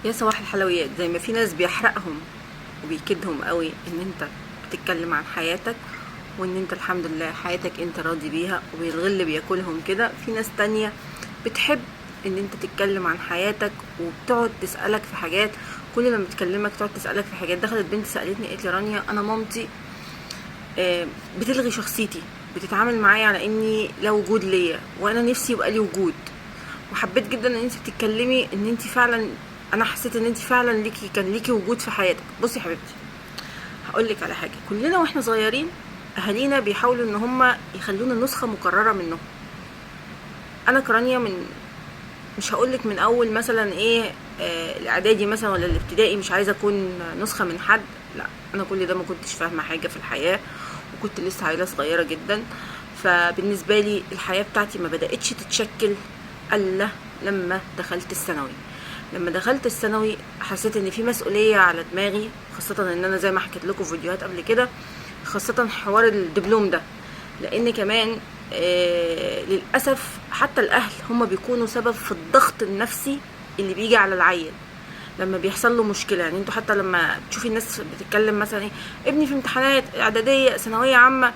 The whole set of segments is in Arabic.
يا صباح الحلويات. زي ما في ناس بيحرقهم وبيكدهم قوي ان انت بتتكلم عن حياتك وان انت الحمد لله حياتك انت راضي بيها، وبالغل بياكلهم كده. في ناس تانية بتحب ان انت تتكلم عن حياتك وبتقعد تسألك في حاجات. كل لما بتكلمك تقعد تسألك في حاجات. دخلت بنت سألتني قالت لي رانيا، انا مامتي بتلغي شخصيتي، بتتعامل معايا على اني لا وجود ليا، وانا نفسي يبقى لي وجود. وحبيت جدا ان انت بتتكلمي ان انت فعلا، انا حسيت ان انت فعلا كان ليكي وجود في حياتك. بصي يا حبيبتي، هقول لك على حاجه. كلنا واحنا صغيرين اهالينا بيحاولوا ان هم يخلونا نسخه مكرره منهم. انا كرانيا مش هقولك من اول مثلا ايه الاعدادي مثلا ولا الابتدائي مش عايزه اكون نسخه من حد. لا، انا كل ده ما كنتش فاهمه حاجه في الحياه، وكنت لسه عيله صغيره جدا. فبالنسبه لي الحياه بتاعتي ما بداتش تتشكل الا لما دخلت الثانوي. لما دخلت الثانوي حسيت ان في مسؤوليه على دماغي، خاصه ان انا زي ما حكيت لكم في فيديوهات قبل كده، خاصه حوار الدبلوم ده. لان كمان للاسف حتى الاهل هم بيكونوا سبب في الضغط النفسي اللي بيجي على العيل لما بيحصل له مشكله. يعني انتوا حتى لما تشوفي الناس بتتكلم مثلا ايه، ابني في امتحانات اعداديه ثانويه عامه،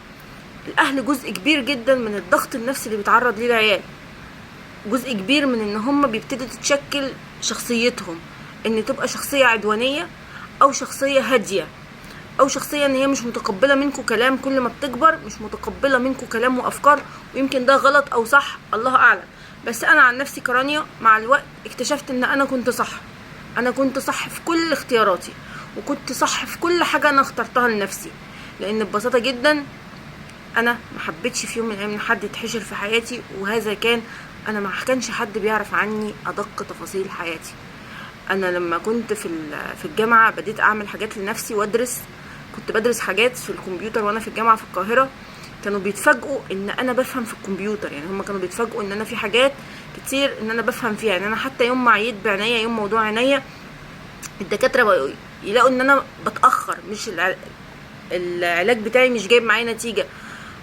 الاهل جزء كبير جدا من الضغط النفسي اللي بيتعرض ليه العيال، جزء كبير من ان هم بيبتدي تتشكل شخصيتهم، ان تبقى شخصيه عدوانيه او شخصيه هاديه او شخصيه ان هي مش متقبله منكم كلام. كل ما بتكبر مش متقبله منكم كلام وافكار، ويمكن ده غلط او صح الله اعلم. بس انا عن نفسي كرانيا مع الوقت اكتشفت ان انا كنت صح. انا كنت صح في كل اختياراتي، وكنت صح في كل حاجه انا اخترتها لنفسي. لان ببساطه جدا انا ما حبيتش في يوم من الايام ان حد يتحشر في حياتي، وهذا كان انا ما كانش حد بيعرف عني ادق تفاصيل حياتي. انا لما كنت في الجامعه بديت اعمل حاجات لنفسي وادرس. كنت بدرس حاجات في الكمبيوتر وانا في الجامعه في القاهره. كانوا بيتفاجئوا ان انا بفهم في الكمبيوتر، يعني هم كانوا بيتفاجئوا ان انا في حاجات كتير ان انا بفهم فيها. يعني انا حتى يوم ما عييت بعناية، يوم موضوع عناية، الدكاتره بقوا يلاقوا ان انا بتاخر، مش العلاج بتاعي مش جايب معايا نتيجه.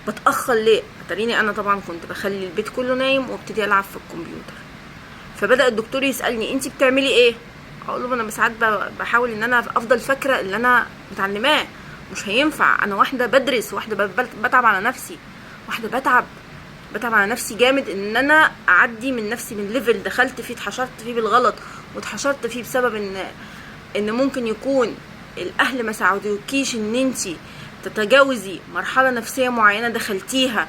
بتاخر ليه؟ اتاريني انا طبعا كنت بخلي البيت كله نايم وابتدي العب في الكمبيوتر. فبدا الدكتور يسالني انت بتعملي ايه؟ اقول له انا ساعات بحاول ان انا افضل فاكره اللي انا متعلماه. مش هينفع، انا واحده بدرس، واحده بتعب على نفسي، واحده بتعب على نفسي جامد ان انا اعدي من نفسي من ليفل دخلت فيه اتحشرت فيه بالغلط، واتحشرت فيه بسبب ان ممكن يكون الاهل ما ساعدوكيش ان انتي تتجاوزي مرحله نفسيه معينه دخلتيها،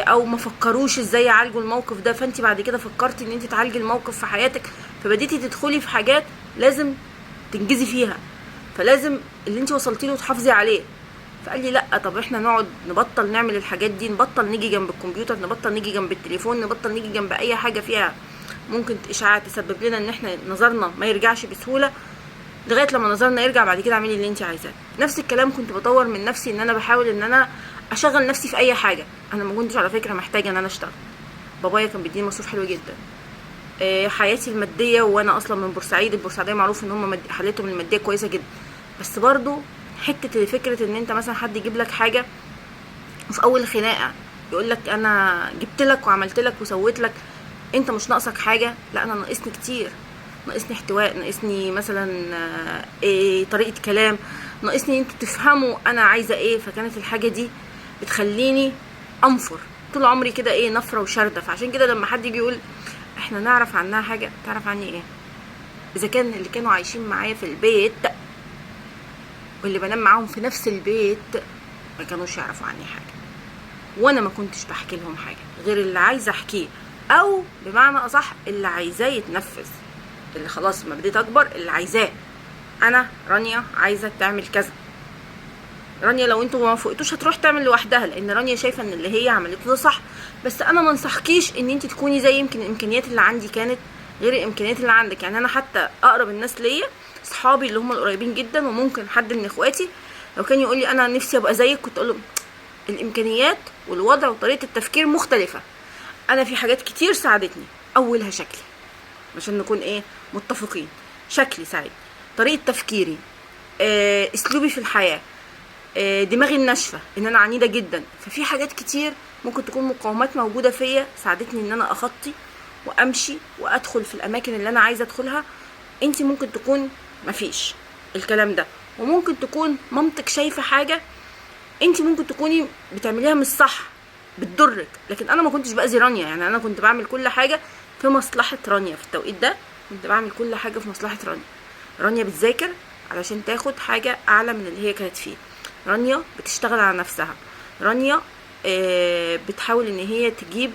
او ما فكروش ازاي يعالجوا الموقف ده. فانت بعد كده فكرتي ان انت تعالجي الموقف في حياتك، فبديتي تدخلي في حاجات لازم تنجزي فيها، فلازم اللي انت وصلتي له تحافظي عليه. فقال لي لا، طب احنا نقعد نبطل نعمل الحاجات دي، نبطل نيجي جنب الكمبيوتر، نبطل نيجي جنب التليفون، نبطل نيجي جنب اي حاجه فيها ممكن اشاعات تسبب لنا ان احنا نظرنا ما يرجعش بسهوله، لغايه لما نظرنا يرجع. بعد كده اعملي اللي انت عايزاه. نفس الكلام كنت بطور من نفسي، ان انا بحاول ان انا اشغل نفسي في اي حاجه. انا ما كنتش على فكره محتاجه ان انا اشتغل، بابايا كان بيديني مصروف حلو جدا. حياتي الماديه، وانا اصلا من بورسعيد، البورسعيديه معروف ان هم حالتهم الماديه كويسه جدا. بس برضو حته فكره ان انت مثلا حد يجيب لك حاجه وفي اول خناقه يقول لك انا جبت لك وعملت لك وسويت لك، انت مش ناقصك حاجه. لا، انا ناقصني كتير، ناقصني احتواء، ناقصني مثلا إيه طريقه كلام، ناقصني انتوا تفهموا انا عايزه ايه. فكانت الحاجه دي بتخليني انفر طول عمري كده، ايه، نفره وشارده. فعشان كده لما حد يجي يقول احنا نعرف عنها حاجه، تعرف عني ايه؟ اذا كان اللي كانوا عايشين معايا في البيت واللي بنام معاهم في نفس البيت ما كانوش يعرفوا عني حاجه، وانا ما كنتش بحكي لهم حاجه غير اللي عايزه احكيه، او بمعنى اصح اللي عايزاه يتنفذ، اللي خلاص ما بديت اكبر اللي عايزاه. انا رانيا عايزه تعمل كذا. رانيا لو انتوا ما وافقتوش هتروح تعمل لوحدها، لان رانيا شايفه ان اللي هي عملته ده صح. بس انا ما انصحكيش ان انت تكوني زي، يمكن الامكانيات اللي عندي كانت غير الامكانيات اللي عندك. يعني انا حتى اقرب الناس ليا صحابي اللي هم القريبين جدا، وممكن حد من اخواتي لو كان يقول لي انا نفسي ابقى زيك، كنت اقول له الامكانيات والوضع وطريقه التفكير مختلفه. انا في حاجات كتير ساعدتني، اولها شكلي، عشان نكون ايه متفقين. شكلي ساعد، طريقه تفكيري، اسلوبي في الحياه، دماغي الناشفه، ان انا عنيده جدا. ففي حاجات كتير ممكن تكون مقاومات موجوده فيا ساعدتني ان انا اخطي وامشي وادخل في الاماكن اللي انا عايزه ادخلها، انت ممكن تكون مفيش الكلام ده، وممكن تكون مامتك شايفه حاجه انت ممكن تكوني بتعمليها مش صح بتضرك، لكن انا ما كنتش باذي رانيا. يعني انا كنت بعمل كل حاجه في مصلحه رانيا في التوقيت ده، كنت بعمل كل حاجه في مصلحه رانيا. رانيا بتذاكر علشان تاخد حاجه اعلى من اللي هي كانت فيه، رانيا بتشتغل على نفسها، رانيا بتحاول ان هي تجيب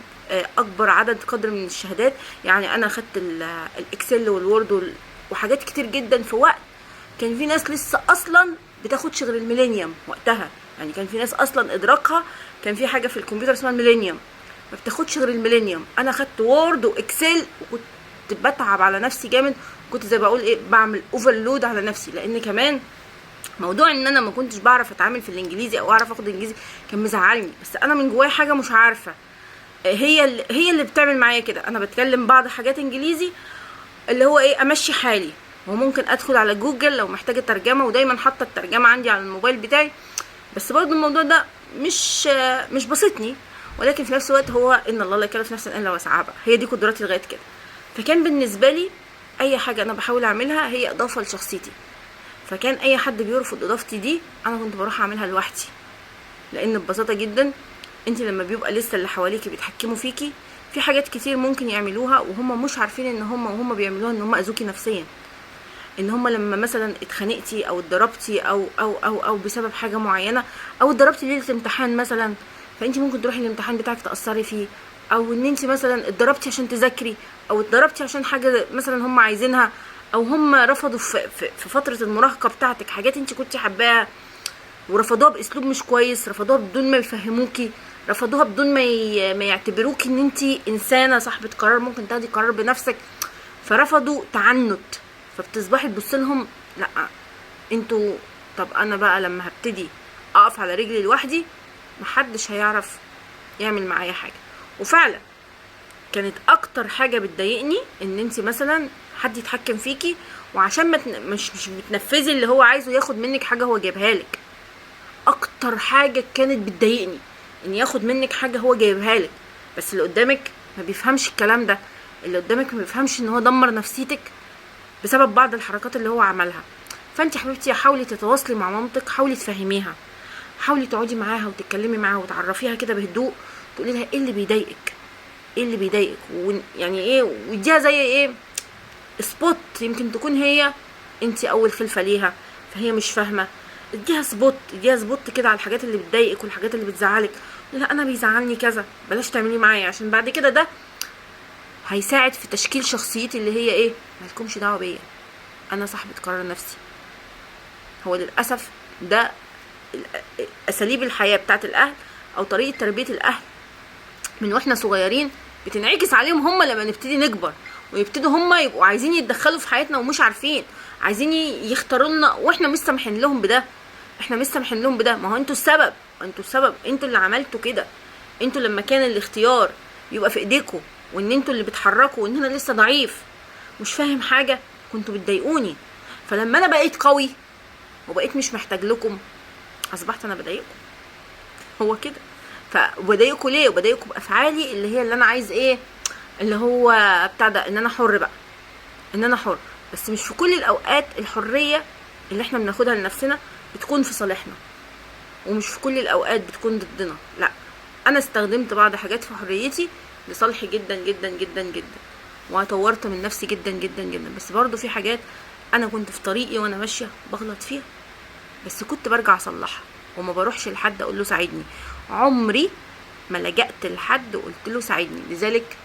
اكبر عدد قدر من الشهادات. يعني انا خدت الاكسل والوورد وحاجات كتير جدا في وقت كان في ناس لسه اصلا بتاخدش غير الميلينيوم وقتها. يعني كان في ناس اصلا ادراكها كان في حاجه في الكمبيوتر اسمها الميلينيوم، ما بتاخدش غير الميلينيوم. انا خدت وورد واكسل وكنت بتعب على نفسي جامد، كنت زي بقول ايه بعمل اوفرلود على نفسي، لان كمان موضوع ان انا ما كنتش بعرف اتعامل في الانجليزي او اعرف اخد انجليزي كان مزعلني، بس انا من جوايا حاجه مش عارفه هي اللي بتعمل معايا كده. انا بتكلم بعض حاجات انجليزي اللي هو ايه امشي حالي، وممكن ادخل على جوجل لو محتاجه ترجمه، ودايما حاطه الترجمه عندي على الموبايل بتاعي. بس برضو الموضوع ده مش بسطني، ولكن في نفس الوقت هو ان الله لا يكلف نفسا الا وسعها بقى، هي دي قدراتي لغايه كده. فكان بالنسبه لي اي حاجه انا بحاول اعملها هي اضافه لشخصيتي، فكان اي حد بيرفض اضافتي دي انا كنت بروح اعملها لوحدي. لان ببساطه جدا انت لما بيبقى لسه اللي حواليكي بيتحكموا فيكي في حاجات كتير ممكن يعملوها وهم مش عارفين ان وهم بيعملوها ان هم اذوكي نفسيا. ان هم لما مثلا اتخانقتي او اتضربتي او بسبب حاجه معينه، او اتضربتي ليله امتحان مثلا، فانت ممكن تروحي الامتحان بتاعك تاثري فيه، او ان انت مثلا اتضربتي عشان تذاكري، او اتضربتي عشان حاجه مثلا هم عايزينها، او هم رفضوا في فتره المراهقه بتاعتك حاجات انت كنت حباها ورفضوها باسلوب مش كويس، رفضوها بدون ما يفهموكي، رفضوها بدون ما يعتبروكي ان انت انسانه صاحبه قرار ممكن تاخدي قرار بنفسك، فرفضوا تعنت. فبتصبحي تبص لهم لا انتوا، طب انا بقى لما هبتدي اقف على رجلي لوحدي محدش هيعرف يعمل معايا حاجه. وفعلا كانت اكتر حاجه بتضايقني ان انت مثلا حد يتحكم فيكي، وعشان مش بتنفذي اللي هو عايزه ياخد منك حاجه هو جايبها لك. اكتر حاجه كانت بتضايقني ان ياخد منك حاجه هو جايبها لك، بس اللي قدامك ما بيفهمش الكلام ده، اللي قدامك ما بيفهمش ان هو دمر نفسيتك بسبب بعض الحركات اللي هو عملها. فانت حبيبتي حاولي تتواصلي مع مامتك، حاولي تفهميها، حاولي تقعدي معاها وتتكلمي معاها وتعرفيها كده بهدوء، تقولي لها ايه اللي بيضايقك، ايه اللي بيضايقك، يعني ايه، واديها زي ايه سبوت. يمكن تكون هي انت اول خلفه ليها فهي مش فاهمه، اديها سبوت كده على الحاجات اللي بتضايقك والحاجات اللي بتزعلك. لا انا بيزعلني كذا بلاش تعمليه معايا، عشان بعد كده ده هيساعد في تشكيل شخصيتي اللي هي ايه مالكمش دعوه بيا، انا صاحبه قرار نفسي. هو للاسف ده اساليب الحياه بتاعت الاهل او طريقه تربيه الاهل من واحنا صغيرين بتنعكس عليهم هم لما نبتدي نكبر، ويبتدوا هم يبقوا عايزين يتدخلوا في حياتنا ومش عارفين، عايزين يختاروا لنا واحنا مش سامحين لهم بده. احنا مش سامحين لهم بده، ما هو انتوا السبب، انتوا اللي عملتوا كده. انتوا لما كان الاختيار يبقى في ايديكم وان انتوا اللي بتحركوا وان انا لسه ضعيف مش فاهم حاجه كنتوا بتضايقوني. فلما انا بقيت قوي وبقيت مش محتاج لكم اصبحت انا بضايقكم. هو كده. فبضايقكم ليه؟ وبضايقكم بافعالي اللي هي اللي انا عايز ايه، اللي هو بتاع ده ان انا حر بقى، ان انا حر. بس مش في كل الاوقات الحريه اللي احنا بناخدها لنفسنا بتكون في صالحنا، ومش في كل الاوقات بتكون ضدنا. لا انا استخدمت بعض حاجات في حريتي لصالحي جدا جدا جدا جدا، وطورت من نفسي جدا جدا جدا. بس برضو في حاجات انا كنت في طريقي وانا ماشيه بغلط فيها، بس كنت برجع اصلحها وما بروحش لحد اقول له ساعدني. عمري ما لجأت لحد وقلت له ساعدني، لذلك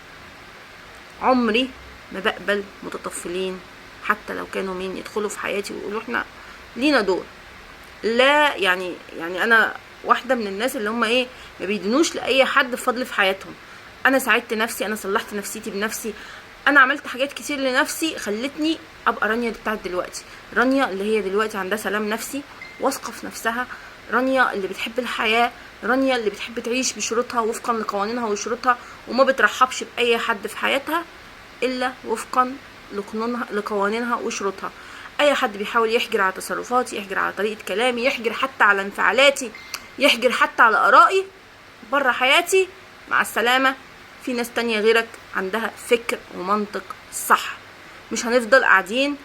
عمري ما بقبل متطفلين حتى لو كانوا مين يدخلوا في حياتي ويقولوا احنا لينا دور. لا يعني انا واحده من الناس اللي هم ايه ما بيدنوش لاي حد فضل في حياتهم. انا ساعدت نفسي، انا صلحت نفسيتي بنفسي، انا عملت حاجات كتير لنفسي خلتني ابقى رانيا بتاعت دلوقتي. رانيا اللي هي دلوقتي عندها سلام نفسي، واثقه في نفسها، رانيا اللي بتحب الحياه، رانيا اللي بتحب تعيش بشروطها وفقا لقوانينها وشروطها، وما بترحبش باي حد في حياتها الا وفقا لقوانينها وشروطها. اي حد بيحاول يحجر على تصرفاتي، يحجر على طريقه كلامي، يحجر حتى على انفعالاتي، يحجر حتى على ارائي بره حياتي، مع السلامه. في ناس تانية غيرك عندها فكر ومنطق صح. مش هنفضل قاعدين